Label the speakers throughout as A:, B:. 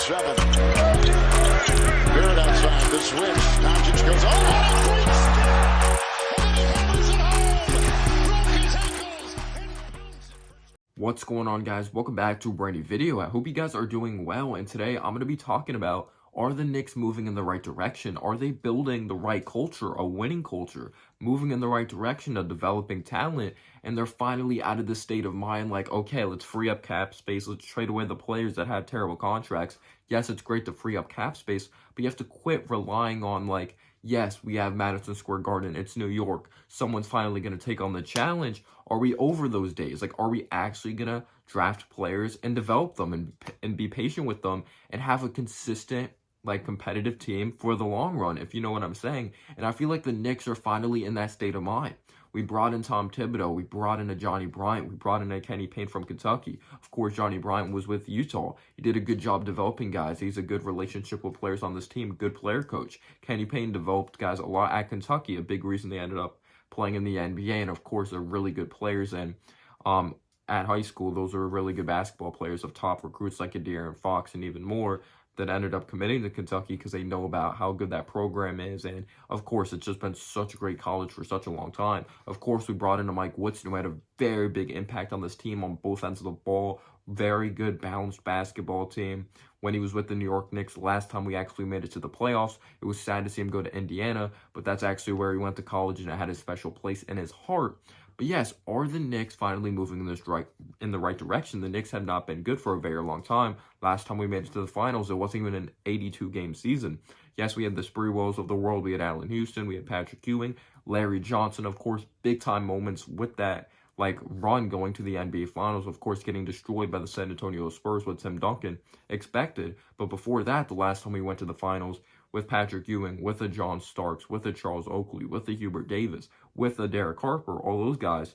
A: 7. Barrett outside the switch. Doncic goes, oh, what a great step! And then he hammers it home. Broke his ankles.
B: What's going on, guys? Welcome back to a brand new video. I hope you guys are doing well, and today I'm going to be talking about, are the Knicks moving in the right direction? Are they building the right culture, a winning culture, moving in the right direction of developing talent? And they're finally out of the state of mind like, okay, let's free up cap space. Let's trade away the players that have terrible contracts. Yes, it's great to free up cap space, but you have to quit relying on like, yes, we have Madison Square Garden. It's New York. Someone's finally going to take on the challenge. Are we over those days? Like, are we actually going to draft players and develop them and be patient with them and have a consistent, like, competitive team for the long run, if you know what I'm saying? And I feel like the Knicks are finally in that state of mind. We brought in Tom Thibodeau. We brought in a Johnny Bryant. We brought in a Kenny Payne from Kentucky. Of course, Johnny Bryant was with Utah. He did a good job developing guys. He's a good relationship with players on this team, good player coach. Kenny Payne developed guys a lot at Kentucky, a big reason they ended up playing in the NBA. And of course, they're really good players. And at high school, those are really good basketball players of top recruits like a De'Aaron Fox and even more that ended up committing to Kentucky because they know about how good that program is. And of course, it's just been such a great college for such a long time. Of course, we brought in a Mike Woodson who had a very big impact on this team on both ends of the ball. Very good, balanced basketball team. When he was with the New York Knicks, last time we actually made it to the playoffs, it was sad to see him go to Indiana, but that's actually where he went to college and it had a special place in his heart. But yes, are the Knicks finally moving in the right direction? The Knicks have not been good for a very long time. Last time we made it to the finals, it wasn't even an 82-game season. Yes, we had the Sprewells of the world. We had Allen Houston. We had Patrick Ewing, Larry Johnson, of course, big-time moments with that run going to the NBA Finals, of course, getting destroyed by the San Antonio Spurs with Tim Duncan expected. But before that, the last time we went to the finals with Patrick Ewing, with a John Starks, with a Charles Oakley, with a Hubert Davis, with a Derek Harper, all those guys,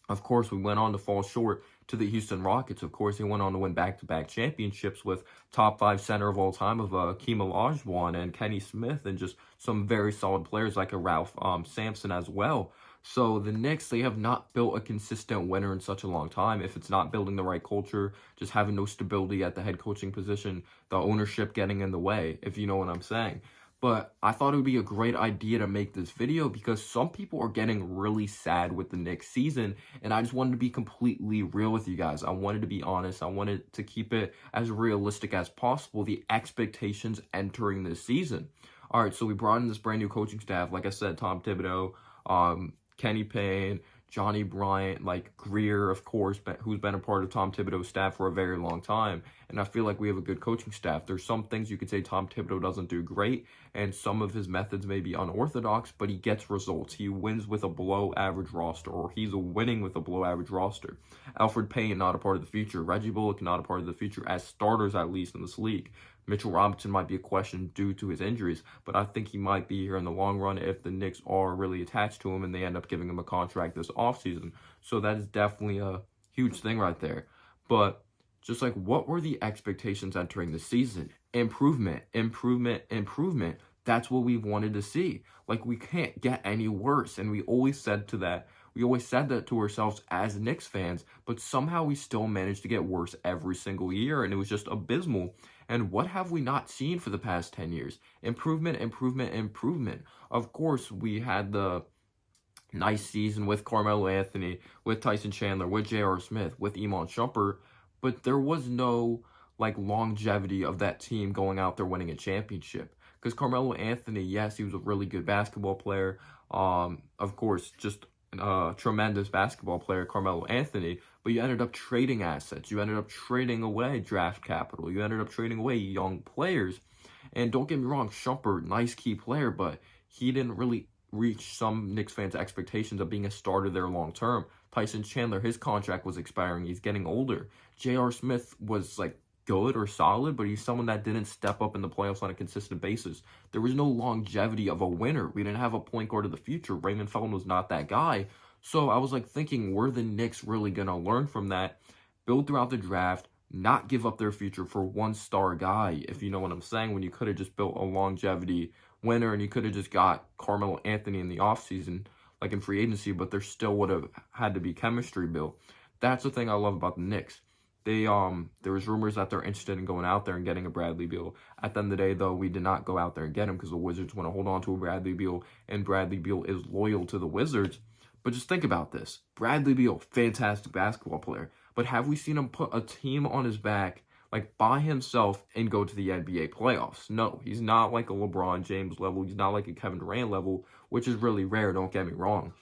B: of course, we went on to fall short to the Houston Rockets. Of course, they went on to win back-to-back championships with top 5 center of all time of Hakeem Olajuwon and Kenny Smith and just some very solid players like a Ralph Sampson as well. So the Knicks, they have not built a consistent winner in such a long time. If it's not building the right culture, just having no stability at the head coaching position, the ownership getting in the way, if you know what I'm saying. But I thought it would be a great idea to make this video because some people are getting really sad with the Knicks season, and I just wanted to be completely real with you guys. I wanted to be honest. I wanted to keep it as realistic as possible, the expectations entering this season. All right, so we brought in this brand new coaching staff. Like I said, Tom Thibodeau, Kenny Payne, Johnny Bryant, like Greer, of course, who's been a part of Tom Thibodeau's staff for a very long time. And I feel like we have a good coaching staff. There's some things you could say Tom Thibodeau doesn't do great, and some of his methods may be unorthodox, but he gets results. He wins with a below-average roster, or he's winning with a below-average roster. Alfred Payne, not a part of the future. Reggie Bullock, not a part of the future, as starters at least in this league. Mitchell Robinson might be a question due to his injuries, but I think he might be here in the long run if the Knicks are really attached to him and they end up giving him a contract this offseason. So that is definitely a huge thing right there. But just like, what were the expectations entering the season? Improvement, improvement, improvement. That's what we've wanted to see. Like, we can't get any worse. And we always said that to ourselves as Knicks fans, but somehow we still managed to get worse every single year, and it was just abysmal. And what have we not seen for the past 10 years? Improvement, improvement, improvement. Of course, we had the nice season with Carmelo Anthony, with Tyson Chandler, with J.R. Smith, with Iman Shumpert, but there was no longevity of that team going out there winning a championship. Because Carmelo Anthony, yes, he was a really good basketball player. Of course, just tremendous basketball player, Carmelo Anthony, but you ended up trading assets. You ended up trading away draft capital. You ended up trading away young players. And don't get me wrong, Shumpert, nice key player, but he didn't really reach some Knicks fans' expectations of being a starter there long term. Tyson Chandler, his contract was expiring. He's getting older. J.R. Smith was good or solid, but he's someone that didn't step up in the playoffs on a consistent basis. There was no longevity of a winner. We didn't have a point guard of the future. Raymond Felton was not that guy. So I was thinking, were the Knicks really going to learn from that, build throughout the draft, not give up their future for one star guy, if you know what I'm saying, when you could have just built a longevity winner and you could have just got Carmelo Anthony in the offseason, in free agency, but there still would have had to be chemistry built. That's the thing I love about the Knicks. there was rumors that they're interested in going out there and getting a Bradley Beal. At the end of the day, though, we did not go out there and get him because the Wizards want to hold on to a Bradley Beal, and Bradley Beal is loyal to the Wizards. But just think about this. Bradley Beal, fantastic basketball player. But have we seen him put a team on his back, like by himself, and go to the NBA playoffs? No, he's not like a LeBron James level. He's not like a Kevin Durant level, which is really rare, don't get me wrong.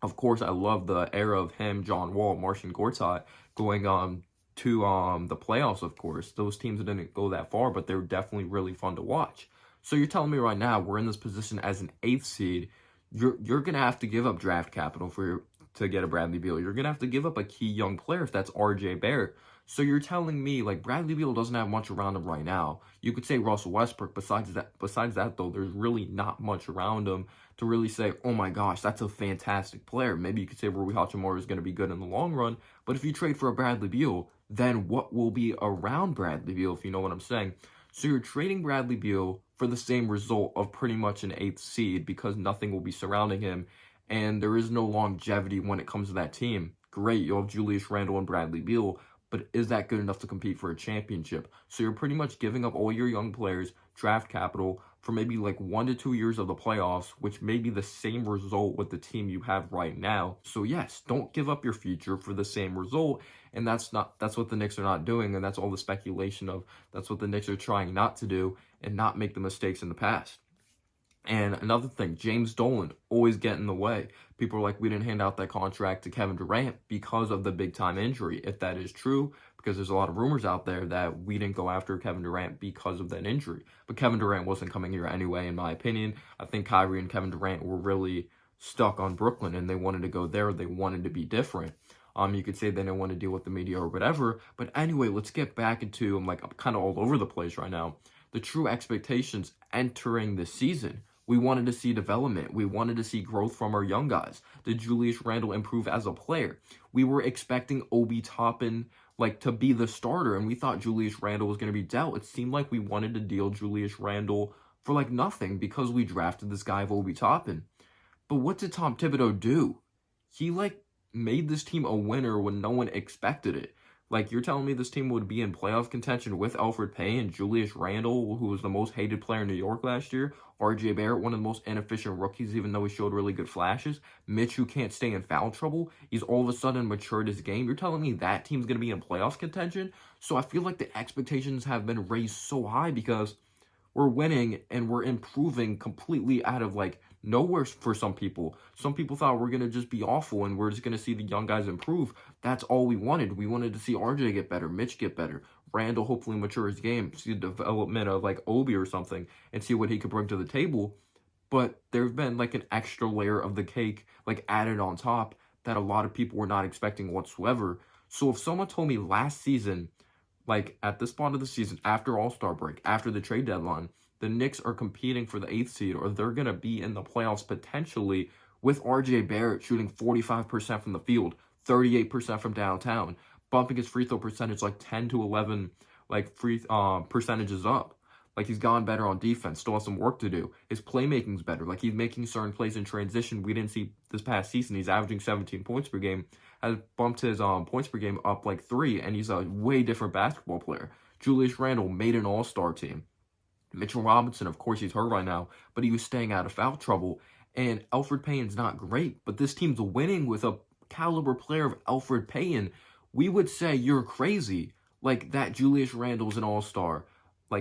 B: Of course, I love the era of him, John Wall, Marcin Gortat going to the playoffs, of course. Those teams didn't go that far, but they're definitely really fun to watch. So you're telling me right now we're in this position as an 8th seed. You're gonna have to give up draft capital to get a Bradley Beal. You're gonna have to give up a key young player if that's RJ Barrett. So you're telling me like Bradley Beal doesn't have much around him right now. You could say Russell Westbrook. Besides that though, there's really not much around him to really say, oh my gosh, that's a fantastic player. Maybe you could say Rui Hachimura is going to be good in the long run. But if you trade for a Bradley Beal, then what will be around Bradley Beal, if you know what I'm saying? So you're trading Bradley Beal for the same result of pretty much an 8th seed because nothing will be surrounding him. And there is no longevity when it comes to that team. Great, you'll have Julius Randle and Bradley Beal, but is that good enough to compete for a championship? So you're pretty much giving up all your young players, draft capital, for maybe like 1 to 2 years of the playoffs, which may be the same result with the team you have right now. So yes, don't give up your future for the same result. And that's what the Knicks are not doing. And that's all the speculation of that's what the Knicks are trying not to do and not make the mistakes in the past. And another thing, James Dolan always get in the way. People are like, we didn't hand out that contract to Kevin Durant because of the big-time injury. If that is true, because there's a lot of rumors out there that we didn't go after Kevin Durant because of that injury. But Kevin Durant wasn't coming here anyway, in my opinion. I think Kyrie and Kevin Durant were really stuck on Brooklyn, and they wanted to go there. They wanted to be different. You could say they didn't want to deal with the media or whatever. But anyway, let's get back into, I'm kind of all over the place right now. The true expectations entering the season. We wanted to see development. We wanted to see growth from our young guys. Did Julius Randle improve as a player? We were expecting Obi Toppin to be the starter, and we thought Julius Randle was going to be dealt. It seemed like we wanted to deal Julius Randle for nothing because we drafted this guy of Obi Toppin. But what did Tom Thibodeau do? He made this team a winner when no one expected it. You're telling me this team would be in playoff contention with Elfrid Payton, Julius Randle, who was the most hated player in New York last year, RJ Barrett, one of the most inefficient rookies, even though he showed really good flashes, Mitch, who can't stay in foul trouble, he's all of a sudden matured his game. You're telling me that team's going to be in playoff contention? So I feel like the expectations have been raised so high because we're winning and we're improving completely out of nowhere for some people. Some people thought we're going to just be awful and we're just going to see the young guys improve. That's all we wanted. We wanted to see RJ get better, Mitch get better, Randall hopefully mature his game, see the development of Obi or something, and see what he could bring to the table. But there's been an extra layer of the cake added on top that a lot of people were not expecting whatsoever. So if someone told me last season, at this part of the season, after All-Star break, after the trade deadline, the Knicks are competing for the 8th seed, or they're going to be in the playoffs potentially with RJ Barrett shooting 45% from the field, 38% from downtown, bumping his free throw percentage 10 to 11 free percentages up. He's gone better on defense, still has some work to do. His playmaking's better. He's making certain plays in transition we didn't see this past season. He's averaging 17 points per game, has bumped his points per game up 3, and he's a way different basketball player. Julius Randle made an all-star team. Mitchell Robinson, of course, he's hurt right now, but he was staying out of foul trouble. And Elfrid Payton's not great, but this team's winning with a caliber player of Elfrid Payton. We would say you're crazy. That Julius Randle's an all-star.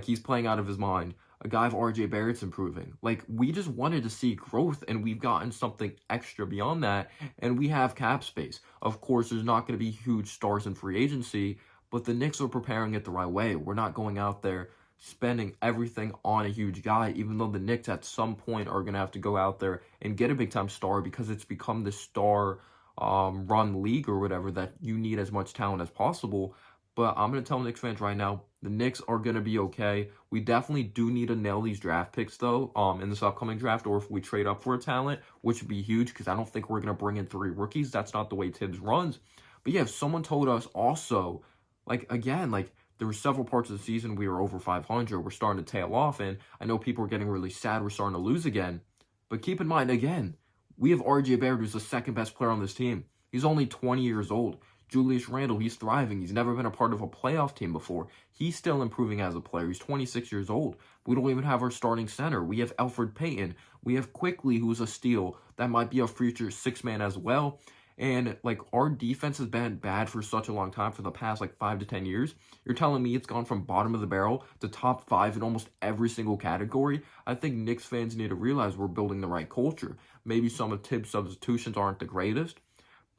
B: He's playing out of his mind. A guy of RJ Barrett's improving. We just wanted to see growth, and we've gotten something extra beyond that, and we have cap space. Of course, there's not going to be huge stars in free agency, but the Knicks are preparing it the right way. We're not going out there spending everything on a huge guy, even though the Knicks at some point are going to have to go out there and get a big-time star because it's become the star run league or whatever that you need as much talent as possible. But I'm going to tell Knicks fans right now, the Knicks are going to be okay. We definitely do need to nail these draft picks, though, in this upcoming draft, or if we trade up for a talent, which would be huge because I don't think we're going to bring in 3 rookies. That's not the way Tibbs runs. But yeah, if someone told us also, there were several parts of the season we were over 500. We're starting to tail off, and I know people are getting really sad we're starting to lose again. But keep in mind, again, we have RJ Barrett, who's the second best player on this team. He's only 20 years old. Julius Randle, he's thriving. He's never been a part of a playoff team before. He's still improving as a player. He's 26 years old. We don't even have our starting center. We have Elfrid Payton. We have Quickly, who's a steal. That might be a future six-man as well. And, like, our defense has been bad for such a long time, for the past, like, 5 to 10 years. You're telling me it's gone from bottom of the barrel to top 5 in almost every single category? I think Knicks fans need to realize we're building the right culture. Maybe some of Tibbs' substitutions aren't the greatest,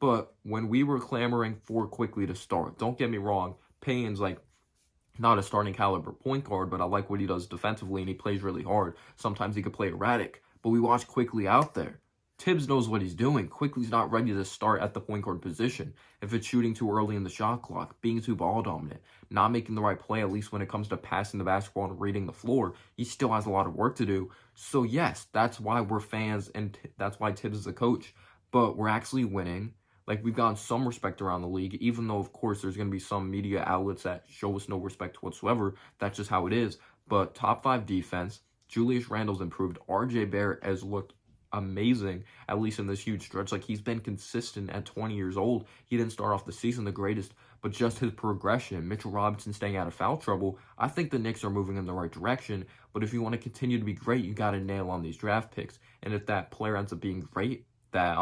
B: but when we were clamoring for Quickly to start, don't get me wrong, Payne's, like, not a starting caliber point guard, but I like what he does defensively, and he plays really hard. Sometimes he could play erratic, but we watch Quickly out there. Tibbs knows what he's doing. Quickly's not ready to start at the point guard position. If it's shooting too early in the shot clock, being too ball dominant, not making the right play, at least when it comes to passing the basketball and reading the floor, he still has a lot of work to do. So yes, that's why we're fans, and that's why Tibbs is a coach. But we're actually winning. Like, we've gotten some respect around the league, even though, of course, there's going to be some media outlets that show us no respect whatsoever. That's just how it is. But top 5 defense, Julius Randle's improved. RJ Barrett has looked amazing, at least in this huge stretch. Like, he's been consistent at 20 years old. He didn't start off the season the greatest, but just his progression, Mitchell Robinson staying out of foul trouble, I think the Knicks are moving in the right direction. But if you want to continue to be great, you got to nail on these draft picks. And if that player ends up being great, that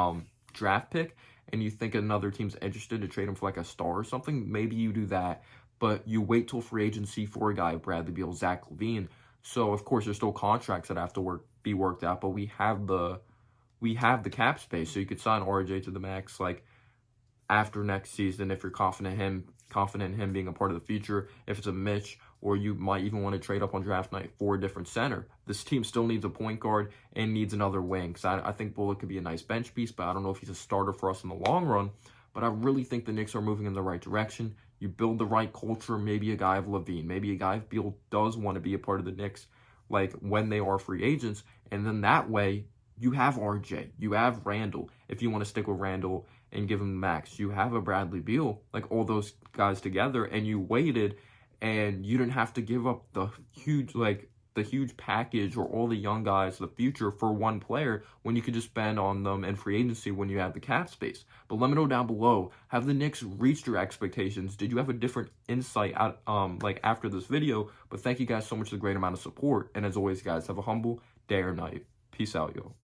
B: draft pick, and you think another team's interested to trade him for like a star or something, maybe you do that. But you wait till free agency for a guy, Bradley Beal, Zach LaVine. So of course there's still contracts that have to be worked out, but we have the cap space, so you could sign RJ to the max like after next season if you're confident in him being a part of the future. If it's a Mitch, or you might even want to trade up on draft night for a different center. This team still needs a point guard and needs another wing. So I think Bullock could be a nice bench piece, but I don't know if he's a starter for us in the long run. But I really think the Knicks are moving in the right direction. You build the right culture, maybe a guy of LaVine, maybe a guy if Beal does want to be a part of the Knicks, like when they are free agents. And then that way, you have RJ, you have Randle, if you want to stick with Randle and give him the max. You have a Bradley Beal, like all those guys together, and you waited, and you didn't have to give up the huge package or all the young guys, the future, for one player when you could just spend on them in free agency when you have the cap space. But let me know down below, have the Knicks reached your expectations? Did you have a different insight out like after this video? But thank you guys so much for the great amount of support. And as always, guys, have a humble day or night. Peace out, yo.